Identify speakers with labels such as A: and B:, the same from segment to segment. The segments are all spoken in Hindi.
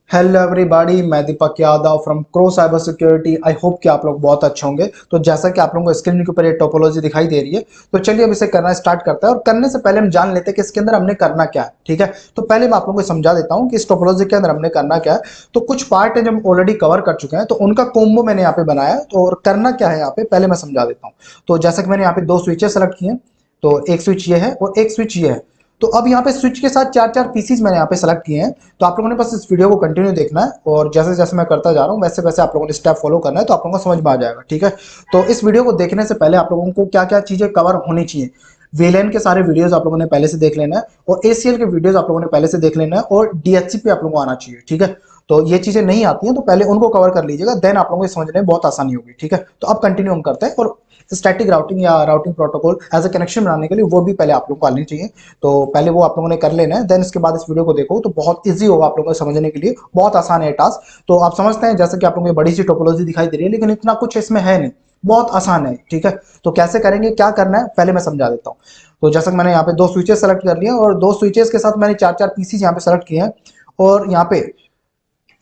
A: हेलो एवरीबॉडी, मैं Deepak Yadav from Crow cyber security. I hope कि आप लोग बहुत अच्छे होंगे। तो जैसा कि आप लोगों को स्क्रीन के ऊपर ये टोपोलॉजी दिखाई दे रही है, तो चलिए अब इसे करना स्टार्ट करते हैं। और करने से पहले हम जान लेते हैं कि इसके अंदर हमने करना क्या है। ठीक है, तो पहले मैं आप लोगों को समझा देता हूँ कि इस टोपोलॉजी के अंदर हमने करना क्या है। तो कुछ पार्ट है जो हम ऑलरेडी कवर कर चुके हैं, तो उनका कोम्बो मैंने यहाँ पे बनाया है। तो और करना क्या है यहाँ पे पहले मैं समझा देता हूँ। तो जैसा कि मैंने यहाँ पे दो स्विचेस सेलेक्ट किए हैं, तो एक स्विच ये है और एक स्विच ये है। तो अब यहाँ पे स्विच के साथ चार चार पीसीज मैंने यहाँ पे सेलेक्ट किए हैं। तो आप लोगों ने बस इस वीडियो को कंटिन्यू देखना है और जैसे जैसे मैं करता जा रहा हूँ वैसे वैसे आप लोगों ने स्टेप फॉलो करना है, तो आप लोगों को समझ में आ जाएगा। ठीक है, तो इस वीडियो को देखने से पहले आप लोगों को क्या क्या चीजें कवर होनी चाहिए। वीलैन के सारे वीडियोस आप लोगों ने पहले से देख लेना है, और एसीएल के वीडियोस आप लोगों ने पहले से देख लेना है, और डीएचसी पे आप लोगों को आना चाहिए। ठीक है, तो ये चीजें नहीं आती हैं तो पहले उनको कवर कर लीजिएगा, देन आप लोगों को समझने में बहुत आसानी होगी। ठीक है, तो अब कंटिन्यू हम करते हैं। और स्टैटिक राउटिंग या routing protocol as a connection बनाने के लिए वो भी पहले आप लोगों को आनी चाहिए। तो पहले वो आप लोगों ने कर लेना है, देन इसके बाद इस वीडियो को देखो तो बहुत ईजी होगा आप लोगों को समझने के लिए, बहुत आसान है टास्क। तो आप समझते हैं जैसे कि आप लोगों को बड़ी सी टोपोलॉजी दिखाई दे रही है, लेकिन इतना कुछ इसमें है नहीं, बहुत आसान है। ठीक है, तो कैसे करेंगे, क्या करना है पहले मैं समझा देता हूँ। तो जैसा कि मैंने यहाँ पे दो स्विचेस सेलेक्ट कर लिए और दो स्विचेस के साथ मैंने चार चार पीसीज यहाँ पे सेलेक्ट किए हैं। और यहाँ पे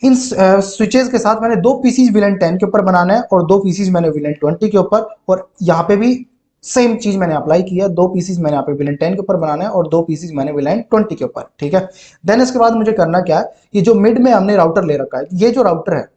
A: इन स्विचेस के साथ मैंने दो पीसीज विलन 10 के ऊपर बनाना है और दो पीसीज मैंने विलन 20 के ऊपर। और यहाँ पे भी सेम चीज मैंने अप्लाई किया, दो पीसीज मैंने यहाँ पे विलन 10 के ऊपर बनाना है और दो पीसीज मैंने विलन 20 के ऊपर। ठीक है, देन इसके बाद मुझे करना क्या है, ये जो मिड में हमने राउटर ले रखा है, ये जो राउटर है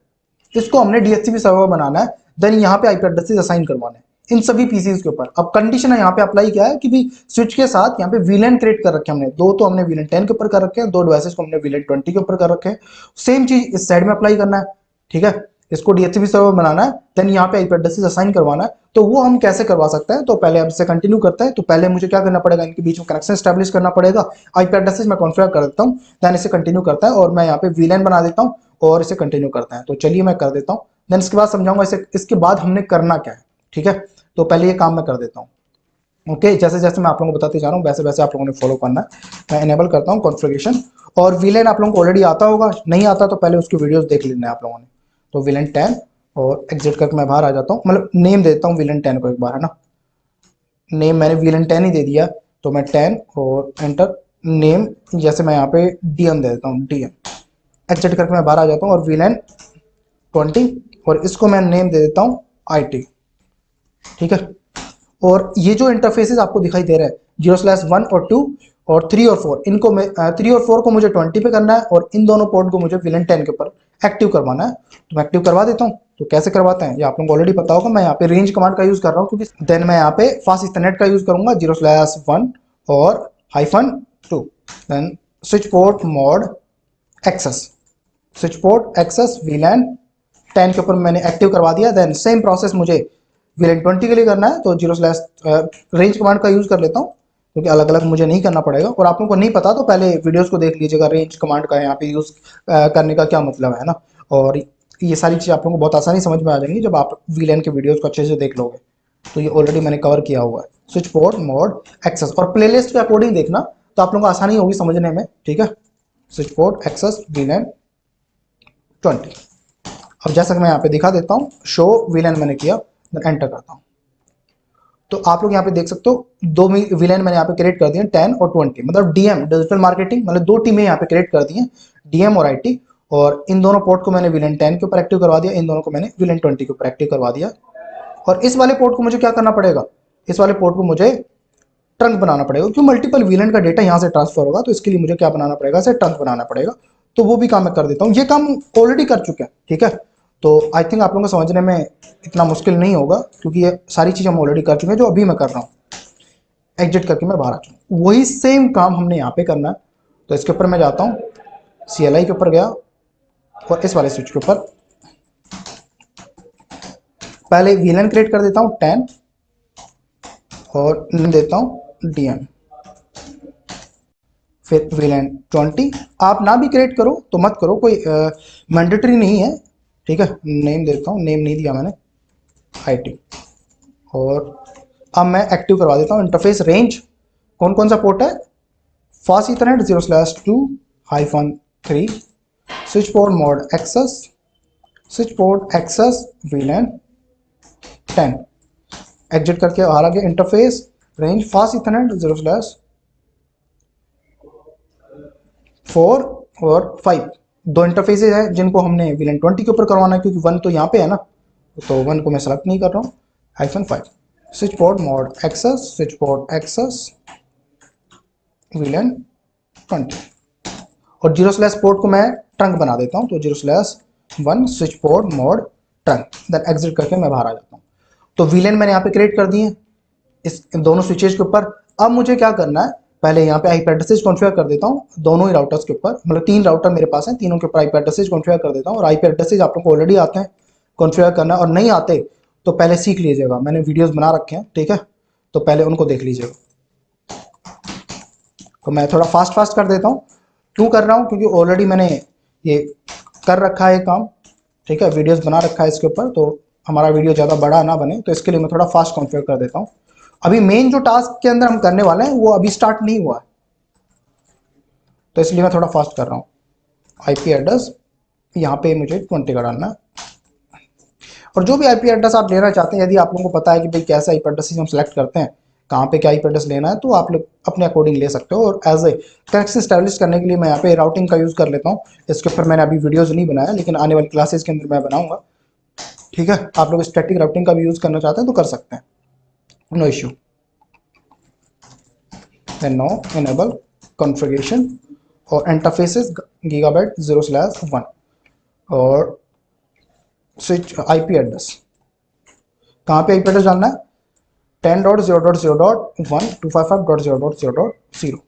A: इसको हमने डीएचसीपी सर्वर बनाना है। देन यहाँ पे आईपी एड्रेसेस असाइन करवाना है इन सभी पीसीज के ऊपर। अब कंडीशन है यहाँ पे अप्लाई किया है कि भी स्विच के साथ यहाँ पे वीलैन क्रिएट कर रखे हैं हमने, दो तो हमने वीलैन 10 के ऊपर कर रखे हैं, दो डिवाइसेस को हमने वीलैन 20 के ऊपर कर रखे हैं। सेम चीज इस साइड में अप्लाई करना है। ठीक है, इसको डीएचसीपी सर्वर बनाना है, देन यहाँ पे आईपी एड्रेसेस असाइन करवाना है। तो वो हम कैसे करवा सकते हैं, तो पहले अब इससे कंटिन्यू करते हैं। तो पहले मुझे क्या करना पड़ेगा, इनके बीच में कनेक्शन स्टैब्लिश करना पड़ेगा। आईपी एड्रेसेस मैं कॉन्फ़िगर कर देता हूँ, देन इसे कंटिन्यू करता है और मैं यहाँ पे वीलैन बना देता हूँ और इसे कंटिन्यू करता है। तो चलिए मैं कर देता हूँ, देन इसके बाद समझाऊंगा इसे, इसके बाद हमने करना क्या है। ठीक है, तो पहले ये काम मैं कर देता हूँ। ओके, जैसे जैसे मैं आप लोगों को बताते जा रहा हूँ वैसे वैसे आप लोगों ने फॉलो करना है। मैं इनेबल करता हूँ कॉन्फ़िगरेशन। और विलेन आप लोगों को ऑलरेडी आता होगा, नहीं आता तो पहले उसकी वीडियोस देख लेना है आप लोगों ने। तो विलेन 10 और एग्जिट करके मैं बाहर आ जाता हूँ, मतलब नेम दे देता हूँ विलेन 10 को एक बार, है ना। नेम मैंने विलेन 10 ही दे दिया, तो मैं 10 और एंटर नेम, जैसे मैं यहाँ पे डीएम दे देता हूँ, डीएम। एग्जिट करके मैं बाहर आ जाता हूँ और विलेन 20 और इसको मैं नेम दे देता हूँ आईटी। ठीक है, और ये जो इंटरफेसेस आपको दिखाई दे रहे हैं 0/1 और 2 और 3 और 4, इनको मैं 3 और 4 को मुझे 20 पे करना है और इन दोनों पोर्ट को मुझे विलन 10 के ऊपर एक्टिव करवाना है। तो मैं एक्टिव करवा देता हूँ। तो कैसे करवाते हैं ये आप लोगों को ऑलरेडी पता होगा। मैं यहाँ पे रेंज कमांड का यूज कर रहा हूँ, क्योंकि देन मैं यहाँ पे फास्ट इथरनेट का यूज करूंगा 0/1 और -2। Then switch port mode access, switch port access VLAN 10 के ऊपर मैंने एक्टिव करवा दिया। देन सेम प्रोसेस मुझे वीलैन 20 के लिए करना है, तो रेंज कमांड का यूज कर लेता हूँ, क्योंकि अलग अलग मुझे नहीं करना पड़ेगा। और आप लोगों को नहीं पता तो पहले वीडियोस को देख लीजिएगा, रेंज कमांड का यहाँ पे यूज करने का क्या मतलब है ना। और ये सारी चीज़ आप लोगों को बहुत आसानी समझ में आ जाएंगी जब आप वीलैन के वीडियोस को अच्छे से देख लोगे। तो ये ऑलरेडी मैंने कवर किया हुआ है, स्विच पोर्ट मोड एक्सेस। और प्लेलिस्ट के अकॉर्डिंग देखना तो आप लोगों को आसानी होगी समझने में। ठीक है, स्विच पोर्ट एक्सेस वीलैन 20। अब जैसा कि मैं यहाँ पे दिखा देता हूँ, शो विलेन मैंने किया, एंटर करता हूँ। तो आप लोग यहाँ पे देख सकते हो दो विलेन मैंने यहाँ पे क्रिएट कर दिए 10 और 20, मतलब डीएम डिजिटल मार्केटिंग, मतलब दो टीमें यहाँ पे क्रिएट कर दी हैं, डीएम और आईटी। और इन दोनों पोर्ट को मैंने विलेन 10 के ऊपर एक्टिव करवा दिया, इन दोनों को मैंने विलेन 20 के ऊपर एक्टिव करवा दिया। और इस वाले पोर्ट को मुझे क्या करना पड़ेगा, इस वाले पोर्ट को मुझे ट्रंक बनाना पड़ेगा, क्योंकि मल्टीपल विलेन का डेटा यहाँ से ट्रांसफर होगा, तो इसके लिए मुझे क्या बनाना पड़ेगा, इसे ट्रंक बनाना पड़ेगा। तो वो भी काम मैं कर देता हूँ, ये काम ऑलरेडी कर चुके हैं। ठीक है, तो आई थिंक आप लोगों को समझने में इतना मुश्किल नहीं होगा, क्योंकि ये सारी चीज़ हम ऑलरेडी कर चुके हैं जो अभी मैं कर रहा हूँ। एग्जिट करके मैं बाहर आ चुका हूँ, वही सेम काम हमने यहाँ पे करना है। तो इसके ऊपर मैं जाता हूँ, CLI के ऊपर गया और इस वाले स्विच के ऊपर पहले विलन क्रिएट कर देता हूँ 10 और नेम देता हूँ DM, फिर विलेन 20। आप ना भी क्रिएट करो तो मत करो, कोई मैंडेटरी नहीं है। ठीक है, नेम देता हूँ, नेम नहीं दिया मैंने, IT। और अब मैं एक्टिव करवा देता हूँ इंटरफेस रेंज। कौन कौन सा पोर्ट है, fast Ethernet 0/2-3, switch port mode access, switch port access VLAN 10। Exit करके बाहर आ गया, इंटरफेस रेंज फास्ट इथरनेट 0/4 और 5, दो इंटरफेसेज हैं जिनको हमने VLAN 20 के ऊपर करवाना है, क्योंकि 1 तो यहाँ पे है ना, तो 1 को मैं सेलेक्ट नहीं कर रहा हूँ। -5 switch port mode access, switch port access VLAN 20, और 0/ पोर्ट को मैं ट्रंक बना देता हूँ, तो 0/1 switch port mode trunk, then exit करके मैं बाहर आ जाता हूँ। तो VLAN मैंने यहाँ पे क्रिएट कर दिए इस दोनों स्विचेज के ऊपर। अब मुझे क्या करना है, पहले यहाँ पे IP एड्रेसेस कॉन्फ़िगर कर देता हूँ दोनों ही राउटर्स के ऊपर, मतलब 3 राउटर मेरे पास हैं, तीनों के ऊपर IP एड्रेसेस कॉन्फ़िगर कर देता हूँ। और IP एड्रेसेस आप लोग को ऑलरेडी आते हैं कॉन्फ़िगर करना, और नहीं आते तो पहले सीख लीजिएगा, मैंने वीडियोस बना रखे हैं, ठीक है, तो पहले उनको देख लीजिएगा। तो मैं थोड़ा फास्ट कर देता हूँ। क्यों कर रहा हूँ, क्योंकि ऑलरेडी मैंने ये कर रखा है काम, ठीक है, वीडियोस बना रखा है इसके ऊपर, तो हमारा वीडियो ज़्यादा बड़ा ना बने, तो इसके लिए मैं थोड़ा फास्ट कॉन्फ़िगर कर देता हूँ। अभी मेन जो टास्क के अंदर हम करने वाले हैं वो अभी स्टार्ट नहीं हुआ है, तो इसलिए मैं थोड़ा फास्ट कर रहा हूँ। IP एड्रेस यहाँ पे मुझे 20 का डालना है, और जो भी IP एड्रेस आप लेना चाहते हैं, यदि आप लोगों को पता है कि भाई कैसा IP एड्रेस हम सेलेक्ट करते हैं, कहाँ पे क्या IP एड्रेस लेना है, तो आप लोग अपने अकॉर्डिंग ले सकते हो। और एज ए कनेक्शन स्टैब्लिश करने के लिए मैं यहाँ पे राउटिंग का यूज़ कर लेता हूँ। इसके ऊपर मैंने अभी वीडियोज़ नहीं बनाया, लेकिन आने वाली क्लासेज के अंदर मैं बनाऊँगा, ठीक है। आप लोग स्टैटिक राउटिंग का भी यूज़ करना चाहते हैं तो कर सकते हैं, no issue. Then no enable configuration और इंटरफेसेस गीगाबाइट 0/1 और स्विच IP एड्रेस, कहाँ पे IP एड्रेस डालना है, 10.0.0.1 255.0.0.0,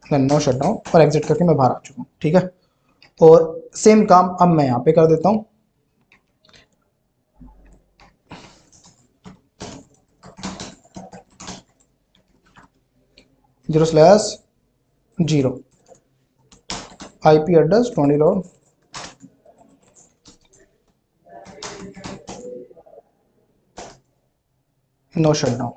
A: देन नो शटडाउन, और एग्जिट करके मैं बाहर आ चुका हूँ, ठीक है। और सेम काम अब मैं यहाँ पे कर देता हूँ, (0/0) IP एड्रेस 20 नो शटडाउन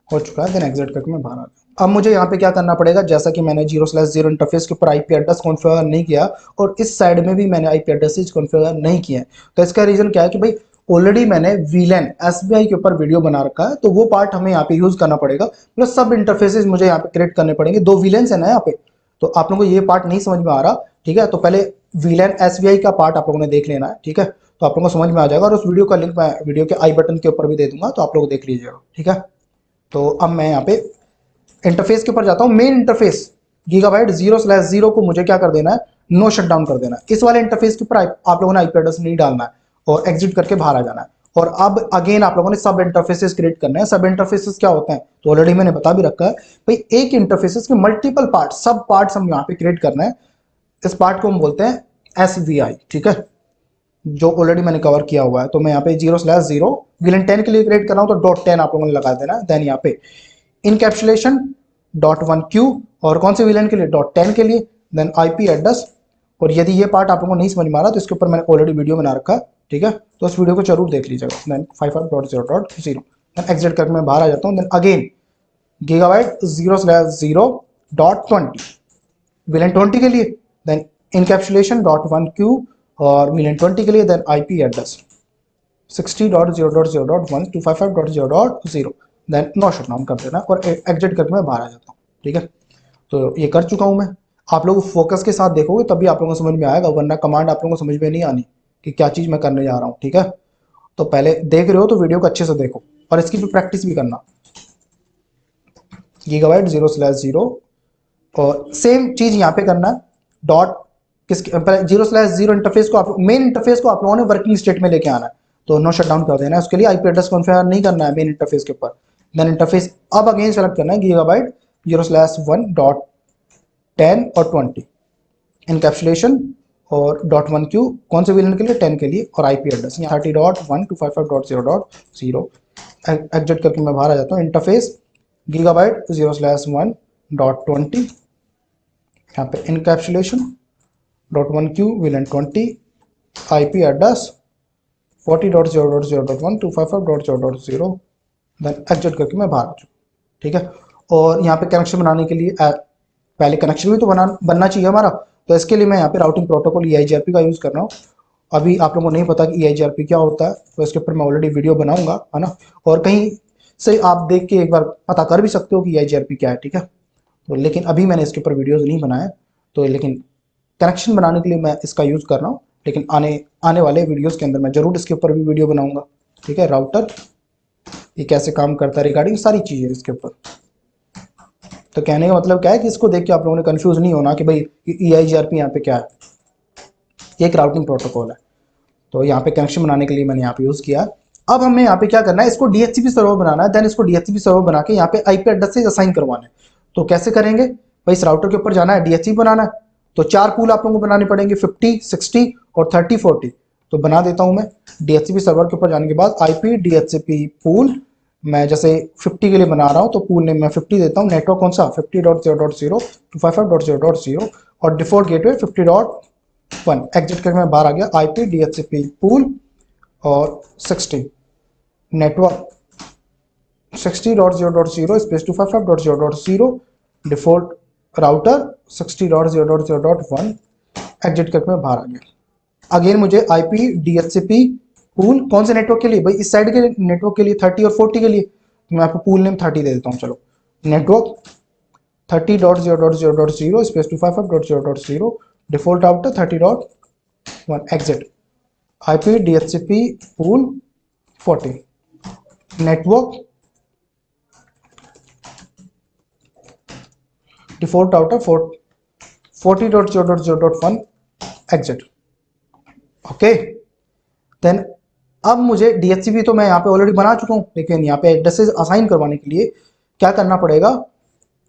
A: हो चुका है, देन एग्जिट करके मैं बाहर आ गया। अब मुझे यहाँ पे क्या करना पड़ेगा, जैसा कि मैंने 0/0 इंटरफेस के ऊपर IP एड्रेस कॉन्फ़िगर नहीं किया, और इस साइड में भी मैंने IP एड्रेसेस कॉन्फ़िगर नहीं किए, तो इसका रीज़न क्या है कि भाई ऑलरेडी मैंने VLAN SBI के ऊपर वीडियो बना रखा है, तो वो पार्ट हमें यहाँ पे यूज़ करना पड़ेगा। प्लस सब इंटरफेसेस मुझे यहाँ पे क्रिएट करने पड़ेंगे, 2 VLANs है ना यहाँ पे, तो आप लोगों को ये पार्ट नहीं समझ में आ रहा, ठीक है, तो पहले VLAN SBI का पार्ट आप लोगों ने देख लेना है, ठीक है, तो आप लोगों को समझ में आ जाएगा। और उस वीडियो का लिंक मैं वीडियो के आई बटन के ऊपर भी दे दूंगा, तो आप लोग देख लीजिएगा, ठीक है। तो अब मैं यहाँ पे इंटरफेस के ऊपर जाता हूँ। मेन इंटरफेस गीगाबाइट 0/0 को मुझे क्या कर देना है, नो शटडाउन कर देना है। इस वाले इंटरफेस के ऊपर आप लोगों ने IP एड्रेस नहीं डालना है, और एग्जिट करके बाहर आ जाना है। और अब अगेन आप लोगों ने सब इंटरफेसेस क्रिएट करने हैं। सब इंटरफेसेस क्या होते हैं तो ऑलरेडी मैंने बता भी रखा है भाई, एक इंटरफेसेस के मल्टीपल पार्ट, सब पार्ट्स हम यहाँ पे क्रिएट करना है। इस पार्ट को हम बोलते हैं SVI, ठीक है, जो ऑलरेडी मैंने कवर किया हुआ है। तो मैं यहाँ पे 0/0 VLAN 10 के लिए क्रिएट कर रहा हूँ, तो .10 आप लोगों ने लगा देना। देन यहाँ पे इनकैप्सुलेशन .1Q, और कौन से VLAN के लिए, .10 के लिए। देन IP एड्रेस, और यदि ये पार्ट आप लोगों को नहीं समझ में आ रहा तो इसके ऊपर मैंने ऑलरेडी वीडियो बना रखा है, ठीक है, तो उस वीडियो को जरूर देख लीजिएगा। देन 55.0.0, देन एग्जिट करके मैं बाहर आ जाता हूँ। देन अगेन गीगाबाइट 0/0.20 VLAN 20 के लिए, देन इनकैप्सुलेशन .1Q और VLAN 20 के लिए, then IP address 60.0.0.1 255.0.0, then no shutdown कर देना, और एग्जिट करके मैं बाहर आ जाता हूँ, ठीक है। तो ये कर चुका हूँ मैं। आप लोग फोकस के साथ देखोगे तभी आप लोगों को समझ में आएगा, वरना कमांड आप लोगों को समझ में नहीं आनी कि क्या चीज़ मैं करने जा रहा हूँ, ठीक है। तो पहले देख रहे हो तो वीडियो को अच्छे से देखो, और इसकी भी प्रैक्टिस भी करना। गीगाबाइट 0/0, और सेम चीज़ यहाँ पे करना है। डॉट किसके 0/0 इंटरफेस को आप मेन इंटरफेस को आप लोगों ने वर्किंग स्टेट में लेके आना है, तो नो शटडाउन कर देना है। उसके लिए IP एड्रेस कॉन्फ़िगर नहीं करना है मेन इंटरफेस के ऊपर। देन इंटरफेस अब अगेन सेलेक्ट करना है गीगाबाइट 0/1.10 और 20 इनकैप्सुलेशन, और .1Q कौन से VLAN के लिए, 10 के लिए, और IP एड्रेस 30.1 255.0.0, एग्जिट करके मैं बाहर आ जाता हूँ। इंटरफेस गीगाबाइट 0/1.20, यहाँ पे encapsulation .1Q VLAN 20, IP address 40.0.0.1 255.0.0, then exit करके मैं बाहर आ चुका, ठीक है। और यहाँ पे कनेक्शन बनाने के लिए पहले कनेक्शन भी तो बनना चाहिए हमारा, तो इसके लिए मैं यहाँ पे राउटिंग प्रोटोकॉल EIGRP का यूज़ कर रहा हूँ। अभी आप लोगों को नहीं पता कि EIGRP क्या होता है, तो इसके ऊपर मैं ऑलरेडी वीडियो बनाऊंगा, है ना, और कहीं से आप देख के एक बार पता कर भी सकते हो कि EIGRP क्या है, ठीक है। तो लेकिन अभी मैंने इसके ऊपर वीडियोज़ नहीं बनाए, तो लेकिन कनेक्शन बनाने के लिए मैं इसका यूज़ कर रहा हूँ, लेकिन आने वाले वीडियोस के अंदर मैं ज़रूर इसके ऊपर भी वीडियो बनाऊंगा। ठीक है, राउटर ये कैसे काम करता है रिगार्डिंग सारी चीज़ें इसके ऊपर। तो कहने का मतलब क्या है कि इसको देख के आप लोगों ने कंफ्यूज नहीं होना कि भाई EIGRP यहाँ पे क्या है। ये एक राउटिंग प्रोटोकॉल है, तो यहाँ पे कनेक्शन बनाने के लिए मैंने यहाँ पे यूज़ किया। अब हमें यहाँ पे क्या करना है, इसको DHCP सर्वर बनाना है, देन इसको DHCP सर्वर बना के यहाँ पे IP एड्रेस से असाइन करवाना है। तो कैसे करेंगे भाई, इस राउटर के ऊपर जाना है, DHCP बनाना है, तो 4 पूल आप लोगों को बनाने पड़ेंगे, 50, 60 और 30, 40। तो बना देता हूँ मैं। DHCP सर्वर के ऊपर जाने के बाद IP DHCP पूल मैं जैसे 50 के लिए बना रहा हूँ, तो पूल नेम मैं 50 देता हूँ। नेटवर्क कौन सा 50.0.0 to 55.0.0 और डिफॉल्ट गेटवे 50.1। एग्जिट करके मैं बाहर आ गया। IP DHCP पूल और 60 network 60.0.0 space 255.0.0 default router 60.0.0.1। Exit करके मैं बाहर आ गया। अगेन मुझे IP DHCP पूल कौन से नेटवर्क के लिए भाई, इस साइड के नेटवर्क के लिए 30 और 40 के लिए, तो मैं आपको पूल नेम 30 दे देता हूँ। चलो, network 30.0.0.0 space 255.0.0 default router 30.1। Exit IP DHCP pool 40 network default router 40.0.0.1। Exit. Okay, then अब मुझे DHCP तो मैं यहाँ पे ऑलरेडी बना चुका हूँ, लेकिन यहाँ पे एड्रेसेस असाइन करवाने के लिए क्या करना पड़ेगा,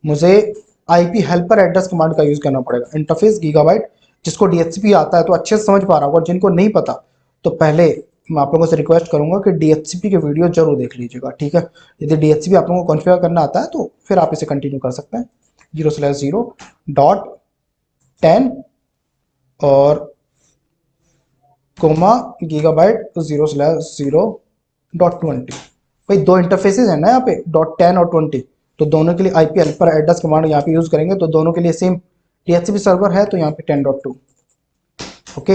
A: मुझे IP हेल्पर एड्रेस कमांड का यूज़ करना पड़ेगा। इंटरफेस गीगाबाइट, जिसको DHCP आता है तो अच्छे से समझ पा रहा होगा, जिनको नहीं पता तो पहले मैं आप लोगों से रिक्वेस्ट करूंगा कि DHCP के वीडियो जरूर देख लीजिएगा। ठीक है, यदि DHCP आप लोगों को कॉन्फ़िगर करना आता है तो फिर आप इसे कंटिन्यू कर सकते हैं। 0/0.10 और कोमा गीगाबाइट 0/0.20। भाई दो इंटरफेसेस है ना यहाँ पे, .10 और 20, तो दोनों के लिए IP हेल्पर एड्रेस कमांड यहाँ पे यूज करेंगे, तो दोनों के लिए सेम। DHCP सर्वर है तो यहाँ पे 10.2। ओके,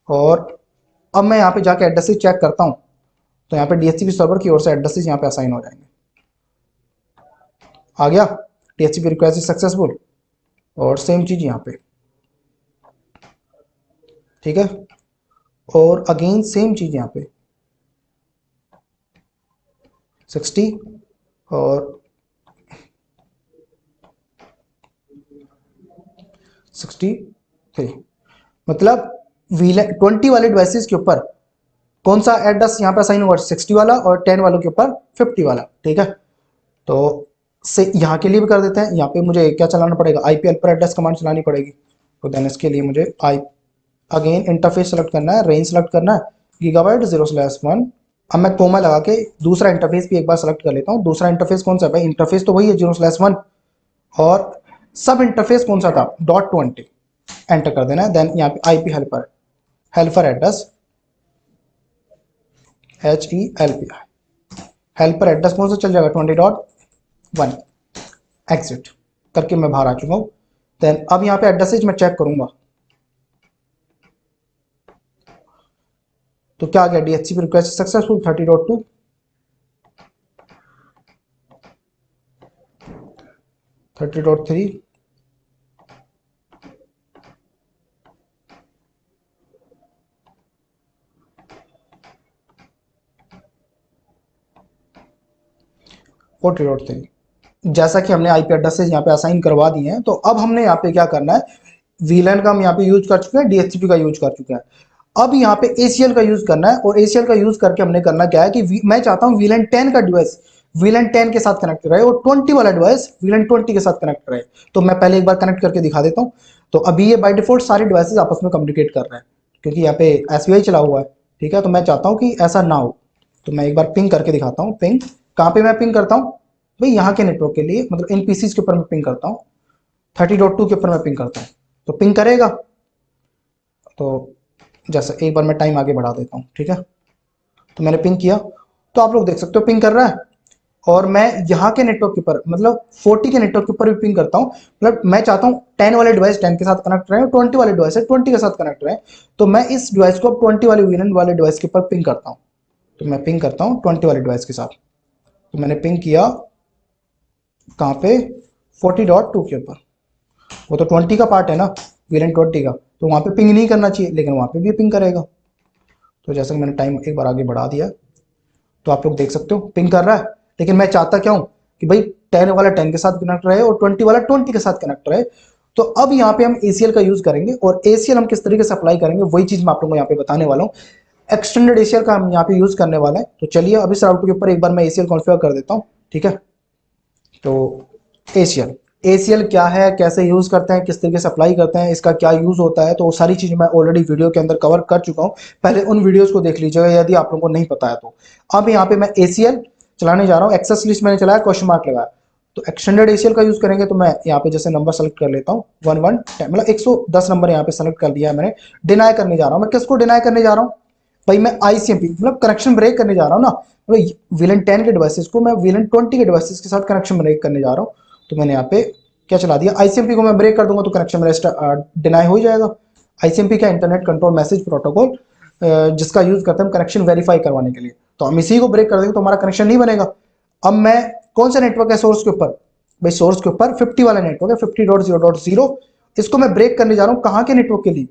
A: और अब मैं यहाँ पे जाके एड्रेसेस चेक करता हूँ, तो यहाँ पे DHCP सर्वर की ओर से एड्रेसेस यहाँ पे असाइन हो जाएंगे। आ गया, DHCP रिक्वेस्ट इज सक्सेसफुल, और सेम चीज यहाँ पे। ठीक है, और अगेन सेम चीज यहाँ पे 60 और 63। मतलब 20 वाले डिवाइसेस के ऊपर कौन सा एड्रेस यहाँ पे असाइन होगा, 60 वाला, और 10 वालों के ऊपर 50 वाला। ठीक है, तो से यहाँ के लिए भी कर देते हैं। यहाँ पे मुझे क्या चलाना पड़ेगा, IP हेल्पर एड्रेस कमांड चलानी पड़ेगी। तो देन इसके लिए मुझे अगेन इंटरफेस सेलेक्ट करना है, रेंज सेलेक्ट करना है, गीगाबाइट 0/1। अब मैं कोमा लगा के दूसरा इंटरफेस भी एक बार सेलेक्ट कर लेता हूँ। दूसरा इंटरफेस कौन सा है भाई, इंटरफेस तो वही है 0/1, और सब इंटरफेस कौन सा था, .20। एंटर कर देना है। देन यहाँ पे IP helper address HELPI helper address कौन सा चल जाएगा, 20.1। एग्जिट करके मैं बाहर आ चुका हूँ। देन अब यहाँ पे एड्रेसेज मैं चेक करूंगा, तो क्या आ गया, DHCP रिक्वेस्ट सक्सेसफुल 30.2, 30.3, 40.3। जैसा कि हमने IP एड्रेसेस यहाँ पे असाइन करवा दिए हैं, तो अब हमने यहाँ पे क्या करना है, VLAN का हम यहाँ पे यूज कर चुके हैं, DHCP का यूज कर चुके हैं। अब यहाँ पे ACL का यूज करना है, और ACL का यूज करके हमने करना क्या है कि मैं चाहता हूँ VLAN 10 का डिवाइस VLAN 10 के साथ कनेक्ट रहे, और 20 वाला डिवाइस VLAN 20 के साथ कनेक्ट रहे। तो मैं पहले एक बार कनेक्ट करके दिखा देता हूँ। तो अभी ये बाय डिफॉल्ट सारे डिवाइसेस आपस में कम्युनिकेट कर रहे हैं, क्योंकि यहाँ पे SPI चला हुआ है। ठीक है, तो मैं चाहता हूँ कि ऐसा ना हो, तो मैं एक बार पिंग करके दिखाता हूँ। पिंग कहाँ पे मैं पिंग करता हूँ भाई, यहाँ के नेटवर्क के लिए, मतलब इन PCs के ऊपर मैं पिंग करता हूँ, 30.2 के ऊपर मैं पिंग करता हूँ, तो पिंग करेगा। तो जैसा एक बार मैं टाइम आगे बढ़ा देता हूँ। ठीक है, तो मैंने पिंग किया, तो आप लोग देख सकते हो पिंग कर रहा है। और मैं यहाँ के नेटवर्क के ऊपर, मतलब 40 के नेटवर्क के ऊपर भी पिंग करता हूँ। मतलब मैं चाहता हूँ 10 वाले डिवाइस 10 के साथ कनेक्ट रहे, 20 वाले डिवाइस 20 के साथ कनेक्ट रहे। तो मैं इस डिवाइस को 20 वाले VLAN वाले डिवाइस के ऊपर पिंग करता हूँ। तो मैं पिंग करता हूँ 20 वाले डिवाइस के साथ। तो मैंने पिंग किया कहाँ पे, 40.2 के ऊपर। वो तो 20 का पार्ट है ना, VLAN 20 का, तो वहाँ पे पिंग नहीं करना चाहिए, लेकिन वहाँ पे भी पिंग करेगा। तो जैसे कि मैंने टाइम एक बार आगे बढ़ा दिया, तो आप लोग देख सकते हो पिंग कर रहा है। लेकिन मैं चाहता क्या हूँ कि भाई 10 वाला 10 के साथ कनेक्ट रहे और 20 वाला 20 के साथ कनेक्ट रहे। तो अब यहाँ पे हम ACL का यूज करेंगे, और ACL हम किस तरीके से अप्लाई करेंगे वही चीज मैं आप लोगों को यहाँ पे बताने वाला हूँ। एक्सटेंडेड ACL का हम यहाँ पे यूज करने वाले हैं। तो चलिए अब इस राउटर के ऊपर एक बार मैं ACL कॉन्फ़िगर कर देता हूँ, ठीक है। तो ACL क्या है, कैसे यूज करते हैं, किस तरीके से अप्लाई करते हैं, इसका क्या यूज होता है, तो वो सारी चीजें मैं ऑलरेडी वीडियो के अंदर कवर कर चुका हूँ। पहले उन वीडियोस को देख लीजिएगा यदि आप लोगों को नहीं पता है तो। अब यहाँ पे मैं ACL चलाने जा रहा हूँ, एक्सेस लिस्ट मैंने चलाया, क्वेश्चन मार्क लगाया। तो एक्सटेंडेड ACL का यूज करेंगे, तो मैं यहाँ पे जैसे नंबर सेलेक्ट कर लेता हूँ 1110, मतलब 110 नंबर यहाँ पे सेलेक्ट कर दिया है मैंने। डिनाई करने जा रहा हूँ, मैं किसको डिनाई करने जा रहा हूँ भाई, मैं ICMP मतलब कनेक्शन ब्रेक करने जा रहा हूँ ना, मतलब VLAN 10 के डिवाइसेस को मैं VLAN 20 के डिवाइसेस के साथ कनेक्शन ब्रेक करने जा रहा हूँ। तो मैंने यहाँ पे क्या चला दिया, ICMP को मैं ब्रेक कर दूंगा तो कनेक्शन मेरा डिनाई हो जाएगा। ICMP का इंटरनेट कंट्रोल मैसेज प्रोटोकॉल, जिसका यूज करते हैं हम कनेक्शन वेरीफाई करवाने के लिए। तो हम इसी को ब्रेक कर देंगे तो हमारा कनेक्शन नहीं बनेगा। अब मैं कौन सा नेटवर्क है सोर्स के ऊपर, भाई सोर्स के ऊपर 50 वाला नेटवर्क है, 50.0.0, इसको मैं ब्रेक करने जा रहा हूँ कहाँ के नेटवर्क के लिए,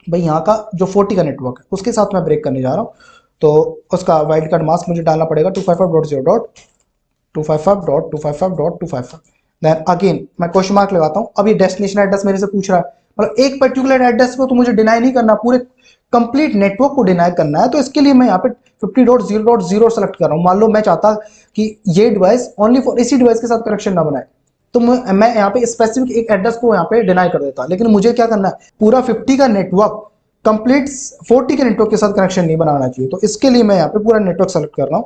A: भाई यहाँ का जो 40 का नेटवर्क है उसके साथ मैं ब्रेक करने जा रहा हूँ। तो उसका वाइल्ड कार्ड मास्क मुझे डालना पड़ेगा 255.0.255.255.255। देन अगेन मैं क्वेश्चन मार्क लगाता हूँ। अब ये डेस्टिनेशन एड्रेस मेरे से पूछ रहा है, मतलब एक पर्टिकुलर एड्रेस को तो मुझे डिनाई नहीं करना, पूरे कंप्लीट नेटवर्क को डिनाई करना है। तो इसके लिए मैं यहाँ पे 50.0.0 सेलेक्ट कर रहा हूँ। मान लो मैं चाहता कि ये डिवाइस ओनली फॉर इसी डिवाइस के साथ कनेक्शन ना बनाए, तो मैं यहाँ पे स्पेसिफिक एक एड्रेस को यहाँ पे डिनाई कर देता। लेकिन मुझे क्या करना है, पूरा 50 का नेटवर्क कंप्लीट 40 के नेटवर्क के साथ कनेक्शन नहीं बनाना चाहिए। तो इसके लिए मैं यहाँ पे पूरा नेटवर्क सेलेक्ट कर रहा हूँ।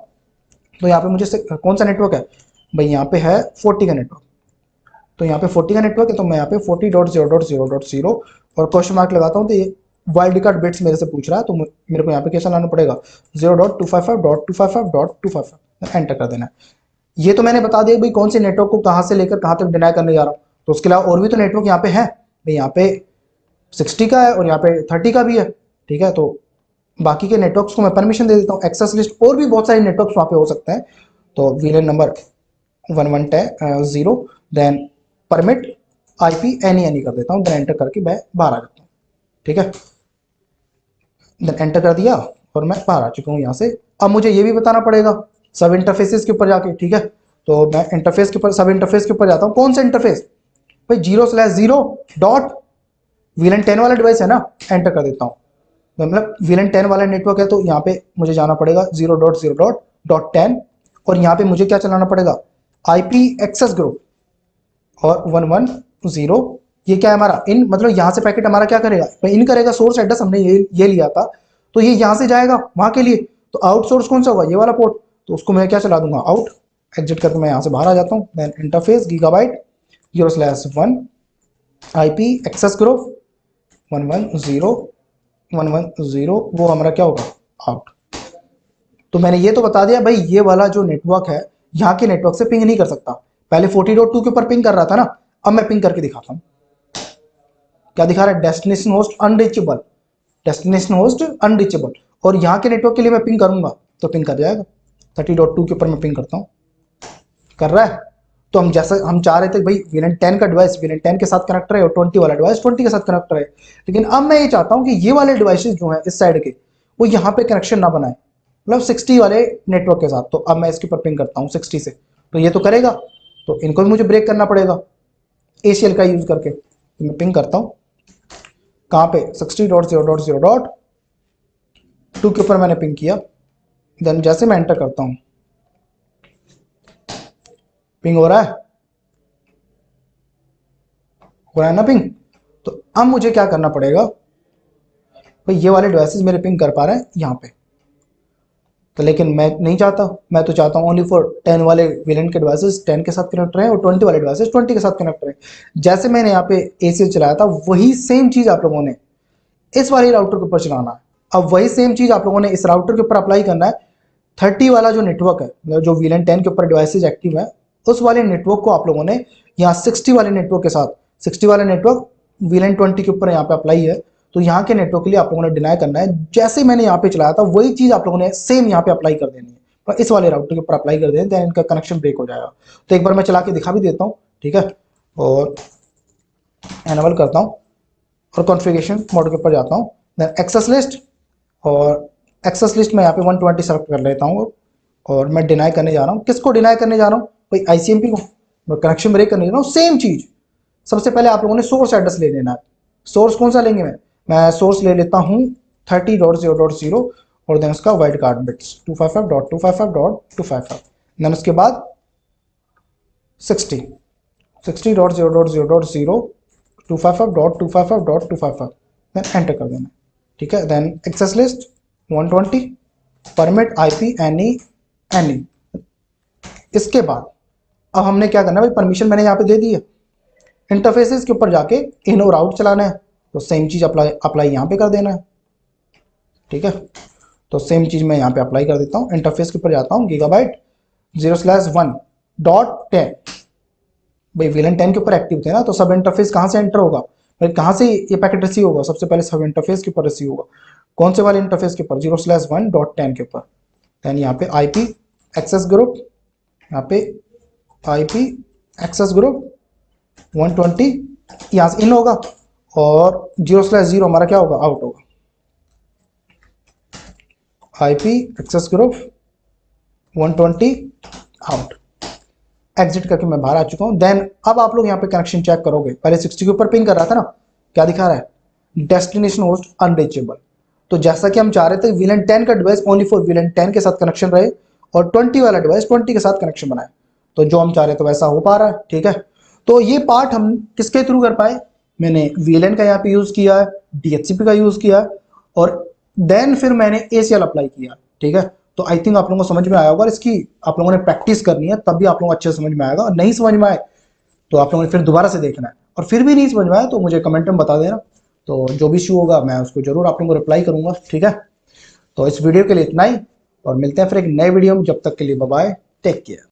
A: तो यहाँ पे मुझे कौन सा नेटवर्क है भाई, यहाँ पे है 40 का नेटवर्क। तो यहाँ पे 40 का नेटवर्क है, तो मैं यहाँ पे 40.0.0.0 और क्वेश्चन मार्क लगाता हूँ। तो ये वाइल्ड कार्ड बिट्स मेरे से पूछ रहा है, तो मेरे को यहाँ पे कैसा लाना पड़ेगा 0.255.255.255 एंटर कर देना है। ये तो मैंने बता दिया भाई कौन से नेटवर्क को कहाँ से लेकर कहाँ तक डिनाई करने जा रहा हूँ। तो उसके अलावा और भी तो नेटवर्क यहाँ पे है भाई, यहाँ पे 60 का है और यहाँ पे 30 का भी है, ठीक है। तो बाकी के नेटवर्क्स को मैं परमिशन दे देता हूँ, एक्सेस लिस्ट और भी बहुत सारे नेटवर्क्स वहाँ पे हो सकते हैं। तो VLAN number 1110 then permit IP any कर देता हूँ, देन एंटर करके मैं बाहर आ जाता हूँ, ठीक है। देन एंटर कर दिया और मैं बाहर आ चुका हूँ यहाँ से। अब मुझे ये भी बताना पड़ेगा सब इंटरफेसेस के ऊपर जाके, ठीक है। तो मैं इंटरफेस के ऊपर, सब इंटरफेस के ऊपर जाता हूँ। कौन सा इंटरफेस भाई, 0/0 डॉट VLAN 10 वाला डिवाइस है ना, एंटर कर देता हूँ। मतलब VLAN 10 वाला नेटवर्क है, तो यहाँ पे मुझे जाना पड़ेगा 0.0.10 और यहाँ पे मुझे क्या चलाना पड़ेगा IP एक्सेस ग्रुप और 110। ये क्या है हमारा इन, मतलब यहाँ से पैकेट हमारा क्या करेगा इन करेगा, सोर्स एड्रेस हमने ये लिया था, तो ये यहाँ से जाएगा वहाँ के लिए। तो आउट सोर्स कौन सा होगा, ये वाला पोर्ट, तो उसको मैं क्या चला दूंगा आउट। एग्जिट करके मैं यहाँ से बाहर आ जाता हूँ। Then interface gigabyte 0/1 IP access group 110 वो हमारा क्या होगा आउट। तो मैंने ये तो बता दिया भाई, ये वाला जो नेटवर्क है यहाँ के नेटवर्क से पिंग नहीं कर सकता। पहले 40.2 के ऊपर पिंग कर रहा था ना, अब मैं पिंग करके दिखाता हूँ। क्या दिखा रहा है, destination host unreachable, destination host unreachable. और यहाँ के नेटवर्क के लिए मैं पिंग करूंगा तो पिंग कर जाएगा। 30.2 के ऊपर मैं पिंग करता हूँ, कर रहा है। तो हम जैसा हम चाह रहे थे भाई VLAN 10 का डिवाइस VLAN 10 के साथ कनेक्ट रहे और 20 वाला डिवाइस 20 के साथ कनेक्ट रहे। लेकिन अब मैं ये चाहता हूँ कि ये वाले डिवाइसेस जो हैं इस साइड के, वो यहाँ पे कनेक्शन ना बनाए, मतलब 60 वाले नेटवर्क के साथ। तो अब मैं इसके ऊपर पिंग करता हूँ 60 से, तो ये तो करेगा, तो इनको भी मुझे ब्रेक करना पड़ेगा ACL का यूज करके। तो मैं पिंग करता हूँ कहाँ पे 60.0.0.2 के ऊपर मैंने पिंग किया। देन जैसे मैं एंटर करता हूँ पिंग हो रहा है ना पिंग। तो अब मुझे क्या करना पड़ेगा भाई, ये वाले डिवाइसेस मेरे पिंग कर पा रहे हैं यहाँ पे, तो लेकिन मैं नहीं चाहता, मैं तो चाहता हूँ ओनली फॉर 10 वाले VLAN के डिवाइसेस 10 के साथ कनेक्ट रहे और 20 वाले डिवाइसेस 20 के साथ कनेक्ट रहे। जैसे मैंने यहाँ पे ACL चलाया था वही सेम चीज आप लोगों ने इस वाले राउटर के ऊपर चलाना है। अब वही सेम चीज आप लोगों ने इस राउटर के ऊपर अप्लाई करना है। 30 वाला जो नेटवर्क है, मतलब जो VLAN 10 के ऊपर डिवाइसेज एक्टिव है, उस वाले नेटवर्क को आप लोगों ने यहाँ 60 वाले नेटवर्क के साथ, 60 वाला नेटवर्क VLAN 20 के ऊपर यहाँ पे अप्लाई है, तो यहाँ के नेटवर्क के लिए आप लोगों ने डिनाई करना है। जैसे मैंने यहाँ पे चलाया था वही चीज आप लोगों ने सेम यहाँ पे अप्लाई कर देनी है, पर इस वाले राउटर के ऊपर अप्लाई कर दें, देन इनका कनेक्शन ब्रेक हो जाएगा। तो एक बार मैं चला के दिखा भी देता हूँ, ठीक है। और एनेबल करता हूँ, और कॉन्फ़िगरेशन मोड के ऊपर जाता हूँ, देन एक्सेस लिस्ट, और एक्सेस लिस्ट में यहाँ पे 120 सेलेक्ट कर लेता हूँ और मैं डिनाई करने जा रहा हूँ। किसको डिनाई करने जा रहा हूँ? भाई आईसीएमपी को, मैं कनेक्शन ब्रेक करने जा रहा हूँ। सेम चीज़, सबसे पहले आप लोगों ने सोर्स एड्रेस ले लेना है। सोर्स कौन सा लेंगे? मैं सोर्स ले लेता हूँ 30.0.0 और देन उसका वाइड कार्ड बिट्स 255.255.255, देन उसके बाद 60.0.0.0 255.255.255, देन एंटर कर देना। ठीक है, then access list 120, permit IP any. इसके बाद अब हमने क्या करना है भाई, परमिशन मैंने यहाँ पे दे दी है। इंटरफेसेस के ऊपर जाके इन और आउट चलाना है, तो सेम चीज अप्लाई यहाँ पे कर देना है। ठीक है, तो सेम चीज मैं यहाँ पे अप्लाई कर देता हूँ। इंटरफेस के ऊपर जाता हूँ, गीगाबाइट 0/1.10। भाई VLAN 10 के ऊपर एक्टिव थे ना, तो सब इंटरफेस कहाँ से एंटर होगा भाई, कहाँ से ये पैकेट रिसीव होगा? सबसे पहले सब इंटरफेस के ऊपर रिसीव होगा। कौन से वाले इंटरफेस के ऊपर? 0/1.10 के ऊपर। देन यहाँ पे आईपी एक्सेस ग्रुप, यहाँ पे आईपी एक्सेस ग्रुप 120 यहाँ से इन होगा, और 0/0 हमारा क्या होगा? आउट होगा। IP access group 120 out, exit करके मैं बाहर आ चुका हूँ। देन अब आप लोग यहाँ पे कनेक्शन चेक करोगे, पहले 60 के ऊपर पिंग कर रहा था ना, क्या दिखा रहा है? Destination host unreachable. तो जैसा कि हम चाह रहे थे VLAN 10 का डिवाइस ओनली फॉर VLAN 10 के साथ कनेक्शन रहे और 20 वाला डिवाइस 20 के साथ कनेक्शन बनाए, तो जो हम चाह रहे थे वैसा हो पा रहा है। ठीक है, तो ये पार्ट हम किसके थ्रू कर पाए? मैंने VLAN का यहाँ पे यूज किया है, DHCP का यूज किया, और देन फिर मैंने ACL अप्लाई किया। ठीक है, तो आई थिंक आप लोगों को समझ में आया होगा। इसकी आप लोगों ने प्रैक्टिस करनी है, तब भी आप लोगों को अच्छे से समझ में आएगा। और नहीं समझ में आए तो आप लोगों ने फिर दोबारा से देखना है, और फिर भी नहीं समझ में आया तो मुझे कमेंट में बता देना। तो जो भी इशू होगा मैं उसको जरूर आप लोगों को रिप्लाई करूंगा। ठीक है, तो इस वीडियो के लिए इतना ही, और मिलते हैं फिर एक नए वीडियो में। जब तक के लिए बाय बाय, टेक केयर।